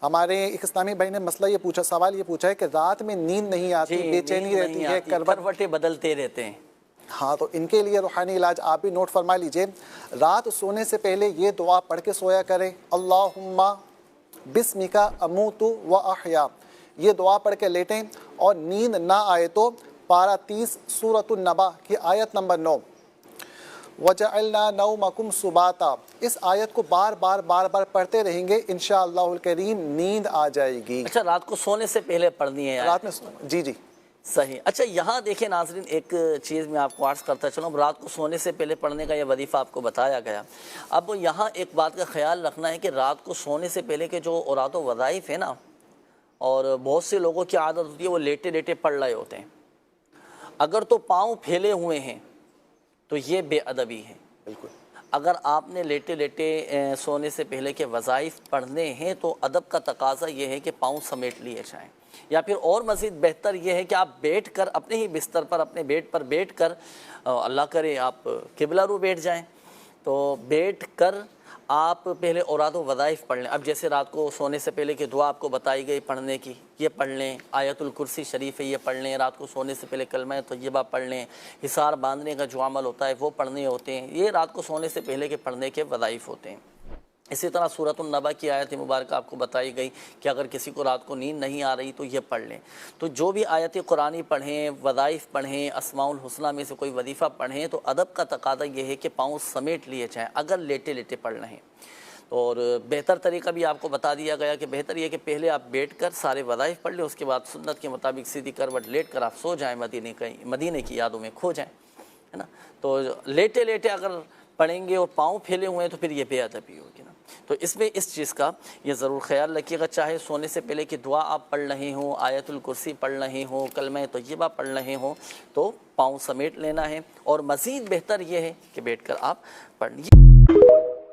ہمارے ایک اسلامی بھائی نے مسئلہ یہ پوچھا، سوال یہ پوچھا ہے کہ رات میں نیند نہیں آتی، بے چینی رہتی ہے، کروٹیں بدلتے رہتے ہیں۔ ہاں، تو ان کے لیے روحانی علاج آپ بھی نوٹ فرما لیجئے، رات سونے سے پہلے یہ دعا پڑھ کے سویا کریں، اللہم بسمک اموت و احیا، یہ دعا پڑھ کے لیٹیں، اور نیند نہ آئے تو پارہ 30 سورۃ النبا کی آیت نمبر 9 وَجَعَلْنَا نَوْمَكُمْ سُبَاتًا، اس آیت کو بار بار پڑھتے رہیں گے، انشاءاللہ الکریم نیند آ جائے گی۔ اچھا، رات کو سونے سے پہلے پڑھنی ہے رات میں جی صحیح۔ اچھا، یہاں دیکھیں ناظرین، ایک چیز میں آپ کو عرض کرتا چلوں، رات کو سونے سے پہلے پڑھنے کا یہ وظیفہ آپ کو بتایا گیا۔ اب یہاں ایک بات کا خیال رکھنا ہے کہ رات کو سونے سے پہلے کے جو اوراد و وظائف ہیں نا، اور بہت سے لوگوں کی عادت ہوتی ہے وہ لیٹے لیٹے پڑھ رہے ہوتے ہیں، اگر تو پاؤں پھیلے ہوئے ہیں تو یہ بے ادبی ہے۔ بالکل، اگر آپ نے لیٹے لیٹے سونے سے پہلے کے وظائف پڑھنے ہیں تو ادب کا تقاضا یہ ہے کہ پاؤں سمیٹ لیے جائیں، یا پھر اور مزید بہتر یہ ہے کہ آپ بیٹھ کر اپنے ہی بستر پر اپنے بیڈ پر بیٹھ کر، اللہ کرے آپ قبلہ رو بیٹھ جائیں، تو بیٹھ کر آپ پہلے اوراد و وظائف پڑھ لیں۔ اب جیسے رات کو سونے سے پہلے کی دعا آپ کو بتائی گئی پڑھنے کی، یہ پڑھ لیں، آیت الکرسی شریف ہے یہ پڑھ لیں، رات کو سونے سے پہلے کلمہ طیبہ پڑھ لیں، حصار باندھنے کا جو عمل ہوتا ہے وہ پڑھنے ہوتے ہیں، یہ رات کو سونے سے پہلے کے پڑھنے کے وظائف ہوتے ہیں۔ اسی طرح سورۃ النبا کی آیت مبارکہ آپ کو بتائی گئی کہ اگر کسی کو رات کو نیند نہیں آ رہی تو یہ پڑھ لیں۔ تو جو بھی آیت قرآنی پڑھیں، وظائف پڑھیں، اسماء الحسنہ میں سے کوئی وظیفہ پڑھیں، تو ادب کا تقاضا یہ ہے کہ پاؤں سمیٹ لیے جائیں اگر لیٹے لیٹے پڑھ رہے ہیں۔ اور بہتر طریقہ بھی آپ کو بتا دیا گیا کہ بہتر یہ کہ پہلے آپ بیٹھ کر سارے وظائف پڑھ لیں، اس کے بعد سنت کے مطابق سیدھی کروٹ لیٹ کر آپ سو جائیں، مدینے کی یادوں میں کھو جائیں، ہے نا۔ تو لیٹے لیٹے اگر پڑھیں گے اور پاؤں پھیلے ہوئے ہیں تو پھر یہ بے ادبی ہوگی نا۔ تو اس میں اس چیز کا یہ ضرور خیال رکھیے گا، چاہے سونے سے پہلے کی دعا آپ پڑھ رہے ہوں، آیت الکرسی پڑھ رہے ہوں، کلمہ طیبہ پڑھ رہے ہوں، تو پاؤں سمیٹ لینا ہے، اور مزید بہتر یہ ہے کہ بیٹھ کر آپ پڑھیے۔